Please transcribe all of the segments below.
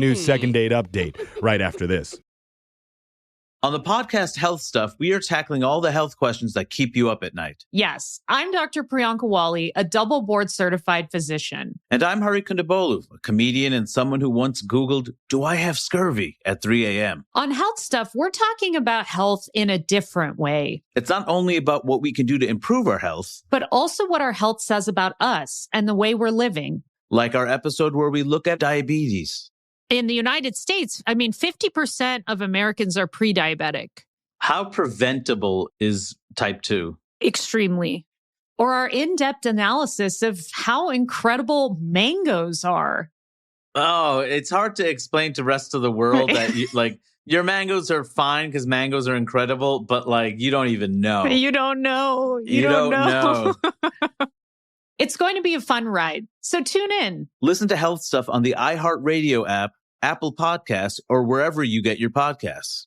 new second date update right after this. On the podcast Health Stuff, we are tackling all the health questions that keep you up at night. Yes, I'm Dr. Priyanka Wali, a double board certified physician. And I'm Hari Kondabolu, a comedian and someone who once Googled, "Do I have scurvy?" at 3 a.m. On Health Stuff, we're talking about health in a different way. It's not only about what we can do to improve our health, but also what our health says about us and the way we're living. Like our episode where we look at diabetes. In the United States, 50% of Americans are pre-diabetic. How preventable is type 2? Extremely. Or our in-depth analysis of how incredible mangoes are. Oh, it's hard to explain to the rest of the world that your mangoes are fine because mangoes are incredible, but you don't even know. You don't know. You don't know. It's going to be a fun ride. So tune in. Listen to Health Stuff on the iHeartRadio app, Apple Podcasts, or wherever you get your podcasts.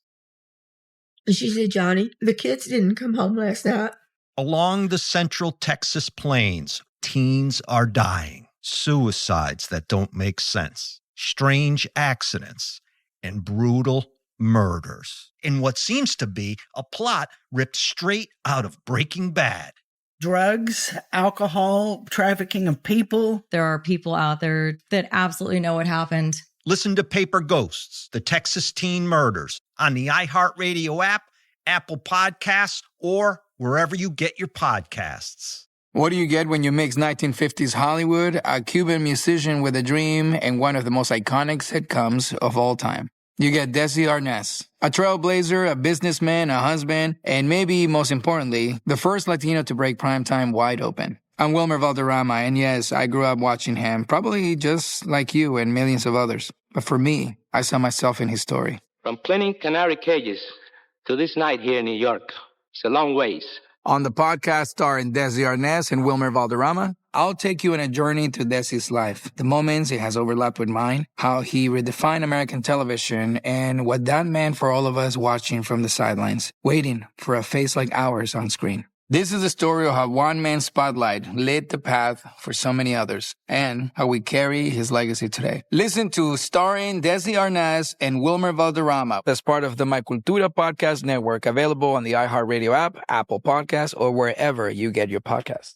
She said, Johnny, the kids didn't come home last night. Along the central Texas plains, teens are dying. Suicides that don't make sense. Strange accidents and brutal murders. In what seems to be a plot ripped straight out of Breaking Bad. Drugs, alcohol, trafficking of people. There are people out there that absolutely know what happened. Listen to Paper Ghosts, the Texas Teen Murders, on the iHeartRadio app, Apple Podcasts, or wherever you get your podcasts. What do you get when you mix 1950s Hollywood, a Cuban musician with a dream, and one of the most iconic sitcoms of all time? You get Desi Arnaz, a trailblazer, a businessman, a husband, and maybe most importantly, the first Latino to break primetime wide open. I'm Wilmer Valderrama, and yes, I grew up watching him, probably just like you and millions of others. But for me, I saw myself in his story. From cleaning canary cages to this night here in New York, it's a long ways. On the podcast starring Desi Arnaz and Wilmer Valderrama, I'll take you on a journey to Desi's life, the moments it has overlapped with mine, how he redefined American television, and what that meant for all of us watching from the sidelines, waiting for a face like ours on screen. This is the story of how one man's spotlight lit the path for so many others, and how we carry his legacy today. Listen to Starring Desi Arnaz and Wilmer Valderrama as part of the My Cultura Podcast Network, available on the iHeartRadio app, Apple Podcasts, or wherever you get your podcasts.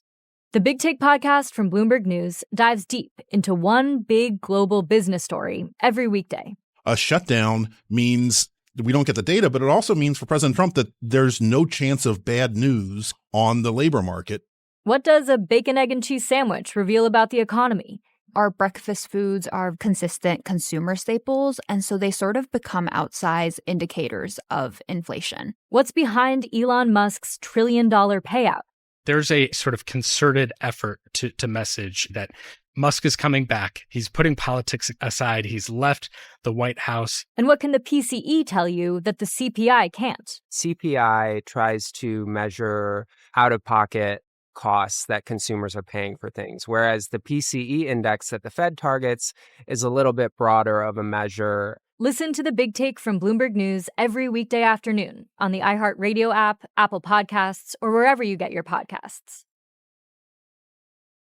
The Big Take podcast from Bloomberg News dives deep into one big global business story every weekday. A shutdown means we don't get the data, but it also means for President Trump that there's no chance of bad news on the labor market. What does a bacon, egg, and cheese sandwich reveal about the economy? Our breakfast foods are consistent consumer staples, and so they sort of become outsized indicators of inflation. What's behind Elon Musk's $1 trillion payout? There's a sort of concerted effort to message that Musk is coming back. He's putting politics aside. He's left the White House. And what can the PCE tell you that the CPI can't? CPI tries to measure out-of-pocket costs that consumers are paying for things, whereas the PCE index that the Fed targets is a little bit broader of a measure. Listen to The Big Take from Bloomberg News every weekday afternoon on the iHeartRadio app, Apple Podcasts, or wherever you get your podcasts.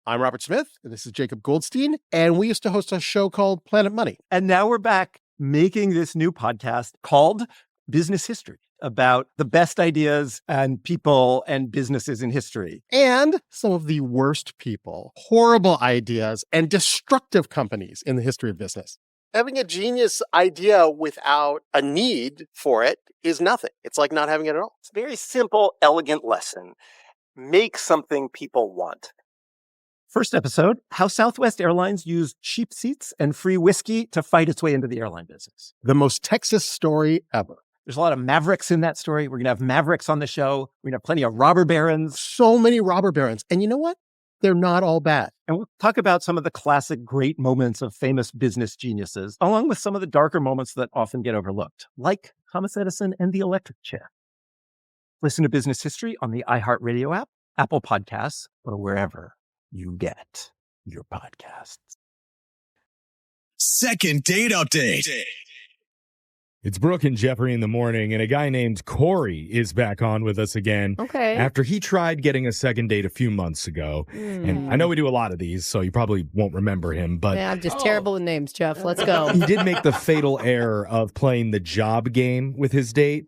I'm Robert Smith, and this is Jacob Goldstein, and we used to host a show called Planet Money. And now we're back making this new podcast called Business History, about the best ideas and people and businesses in history. And some of the worst people, horrible ideas, and destructive companies in the history of business. Having a genius idea without a need for it is nothing. It's like not having it at all. It's a very simple, elegant lesson. Make something people want. First episode, how Southwest Airlines used cheap seats and free whiskey to fight its way into the airline business. The most Texas story ever. There's a lot of mavericks in that story. We're going to have mavericks on the show. We're going to have plenty of robber barons. So many robber barons. And you know what? They're not all bad. And we'll talk about some of the classic great moments of famous business geniuses, along with some of the darker moments that often get overlooked, like Thomas Edison and the electric chair. Listen to Business History on the iHeartRadio app, Apple Podcasts, or wherever you get your podcasts. Second date update. It's Brooke and Jeffrey in the morning, and a guy named Corey is back on with us again. Okay. After he tried getting a second date a few months ago. And I know we do a lot of these, so you probably won't remember him, but Yeah, I'm just terrible with names, Jeff. Let's go. he did make the fatal error of playing the job game with his date,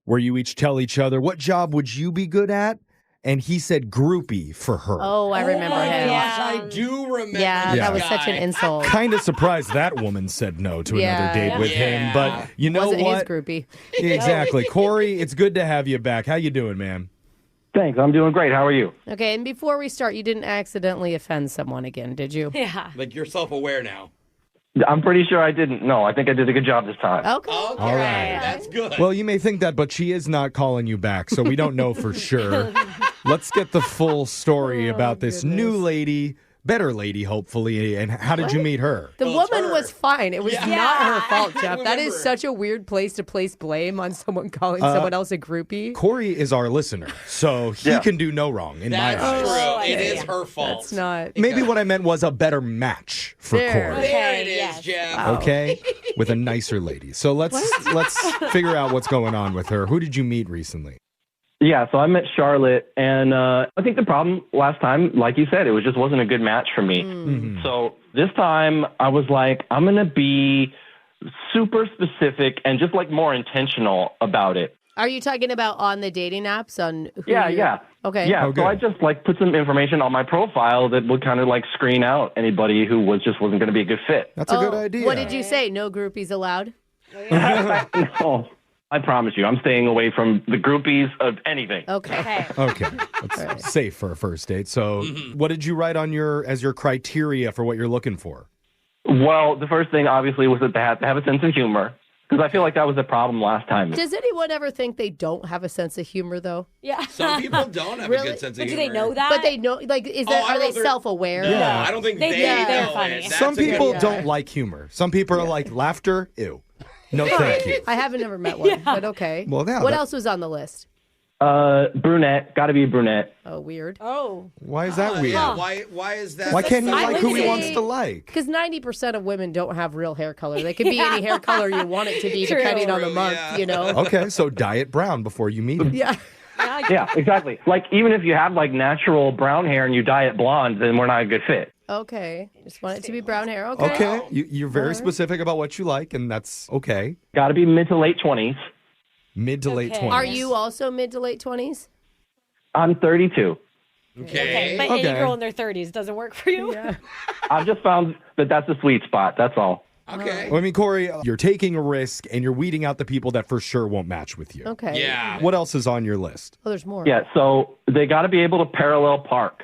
where you each tell each other, what job would you be good at? And he said groupie for her. Oh, I remember him. I do remember. Yeah, Yeah. that was such an insult. Kind of surprised that woman said no to Yeah, another date yeah. with him, but you know Wasn't what? his groupie. Exactly. Corey, it's good to have you back. How you doing, man? Thanks. I'm doing great. How are you? Okay, and before we start, you didn't accidentally offend someone again, did you? Yeah. Like you're self-aware now. I'm pretty sure I didn't. No, I think I did a good job this time. Okay. All right. That's good. Well, you may think that, but she is not calling you back, so we don't know for sure. Let's get the full story about this new lady, better lady, hopefully. And how did you meet her? The woman was fine. It was not her fault, Jeff. That is remember. such a weird place to place blame on someone calling someone else a groupie. Corey is our listener, so he can do no wrong in my That's eyes. true. It is her fault. That's not. Maybe what I meant was a better match for There. Corey. There it is, Jeff. Okay, with a nicer lady. So let's figure out what's going on with her. Who did you meet recently? Yeah, so I met Charlotte, and I think the problem last time, like you said, it just wasn't a good match for me. Mm-hmm. So this time I was like, I'm going to be super specific and just like more intentional about it. Are you talking about on the dating apps? On who Yeah, you're- yeah. Okay. Yeah, so I just like put some information on my profile that would kind of like screen out anybody who wasn't going to be a good fit. That's a good idea. What did you say? No groupies allowed? No, I promise you, I'm staying away from the groupies of anything. Okay. Okay, that's safe for a first date. So, what did you write on as your criteria for what you're looking for? Well, the first thing obviously was that they had to have a sense of humor, because I feel like that was a problem last time. Does anyone ever think they don't have a sense of humor, though? Yeah. Some people don't have a good sense of But humor. do they know that? But they know, like, are they self-aware? No, I don't think they they're know funny. it. Some That's a good people one. don't like humor. Some people are like laughter. Ew. No, thank you. I haven't never met one, but okay. Well, yeah, what that- else was on the list? Brunette, got to be brunette. Oh, weird. Oh. Why is that weird? Yeah, why is that? Why can't he I like would who he say- wants to like? Because 90% of women don't have real hair color. They could be any hair color you want it to be, depending on the month, you know? Okay, so dye it brown before you meet him. Yeah. Yeah, exactly. Like, even if you have like natural brown hair and you dye it blonde, then we're not a good fit. Okay. Just want it to be brown hair. Okay. Okay, you're very specific about what you like, and that's okay. Got to be mid to late 20s. Mid to late 20s. Are you also mid to late 20s? I'm 32. Okay. But any girl in their 30s doesn't work for you? Yeah. I've just found that that's the sweet spot. That's all. Okay. Well, I mean, Corey, you're taking a risk, and you're weeding out the people that for sure won't match with you. Okay. Yeah. What else is on your list? Oh, there's more. Yeah, so they got to be able to parallel park.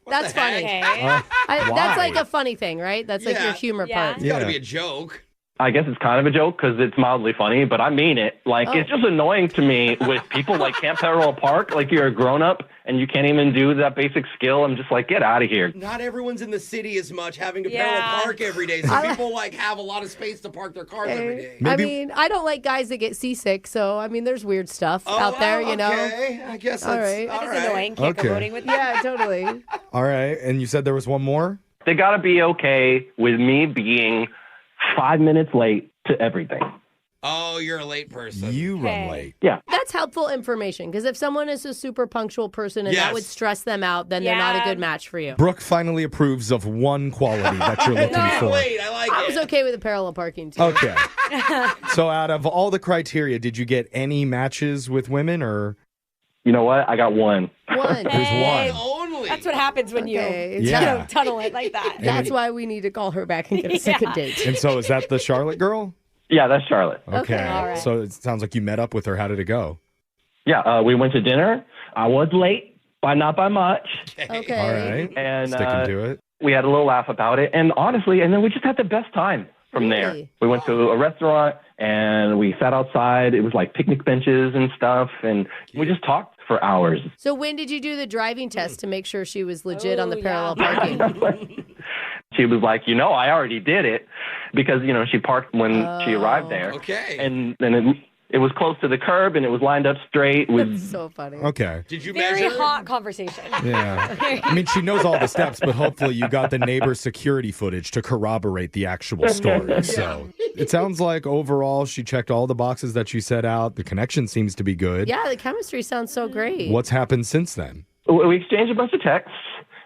That's funny. Why? That's like a funny thing, right? That's like your humor part. It's got to be a joke. I guess it's kind of a joke because it's mildly funny, but I mean it. Like, it's just annoying to me with people like can't parallel park. Like, you're a grown-up and you can't even do that basic skill. I'm just like, get out of here. Not everyone's in the city as much having to parallel park every day. Some people like have a lot of space to park their cars every day. I mean, I don't like guys that get seasick, so I mean, there's weird stuff out there, you know. Okay, I guess All that's right. all That is annoying. Can't Okay. go voting with Yeah, totally. All right, and you said there was one more? They got to be okay with me being 5 minutes late to everything. Oh, you're a late person. You run late. Yeah. That's helpful information because if someone is a super punctual person and Yes. that would stress them out, then they're not a good match for you. Brooke finally approves of one quality that you're looking for. Wait, I like I it. was okay with the parallel parking too. Okay. So out of all the criteria, did you get any matches with women or? You know what? I got one. One. There's one. Only. That's what happens when Okay. you, Yeah. you know, tunnel it like that. That's why we need to call her back and get a second date. And so is that the Charlotte girl? Yeah, that's Charlotte. Okay. all right. So it sounds like you met up with her. How did it go? Yeah, we went to dinner. I was late, but not by much. Okay. All right. And Sticking to it. we had a little laugh about it. And honestly, and then we just had the best time from there. Really? We went to a restaurant and we sat outside. It was like picnic benches and stuff. And we just talked for hours. So when did you do the driving test to make sure she was legit on the Oh, parallel yeah. parking? She was like, I already did it because, she parked when she arrived there. Okay. And then It was close to the curb and it was lined up straight with. That's so funny. Okay. Did you Very measure? hot conversation. Yeah. I mean, she knows all the steps, but hopefully you got the neighbor's security footage to corroborate the actual story. So it sounds like overall she checked all the boxes that you set out. The connection seems to be good. Yeah, the chemistry sounds so great. What's happened since then? We exchanged a bunch of texts.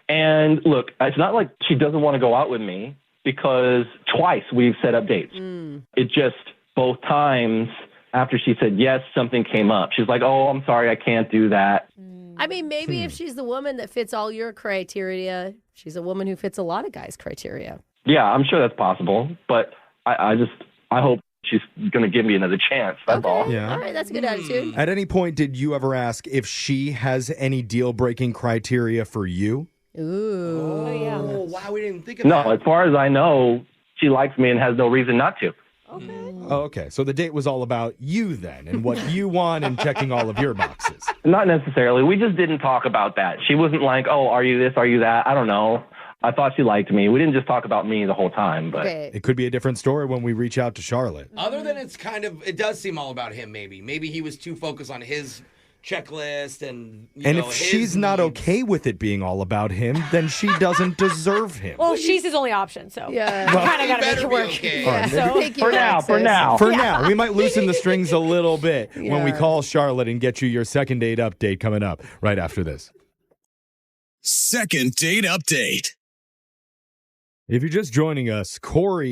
And look, it's not like she doesn't want to go out with me because twice we've set up dates. It just both times after she said yes, something came up. She's like, oh, I'm sorry, I can't do that. I mean, maybe if she's the woman that fits all your criteria, she's a woman who fits a lot of guys' criteria. Yeah, I'm sure that's possible. But I hope she's going to give me another chance. That's all. Yeah. All right, that's a good attitude. At any point, did you ever ask if she has any deal-breaking criteria for you? Ooh. Oh, yeah. Oh, wow, we didn't think of that. No, as far as I know, she likes me and has no reason not to. Oh, okay. So the date was all about you then and what you want and checking all of your boxes. Not necessarily. We just didn't talk about that. She wasn't like, oh, are you this, are you that? I don't know. I thought she liked me. We didn't just talk about me the whole time. But It could be a different story when we reach out to Charlotte. Other than it does seem all about him, maybe. Maybe he was too focused on his checklist and, And if she's not okay with it being all about him, then she doesn't deserve him. Well, she's his only option, so yeah, Well, kind of got to make it work. Okay. All right, So, maybe- For now. We might loosen the strings a little bit when we call Charlotte and get you your second date update coming up right after this. Second date update. If you're just joining us, Corey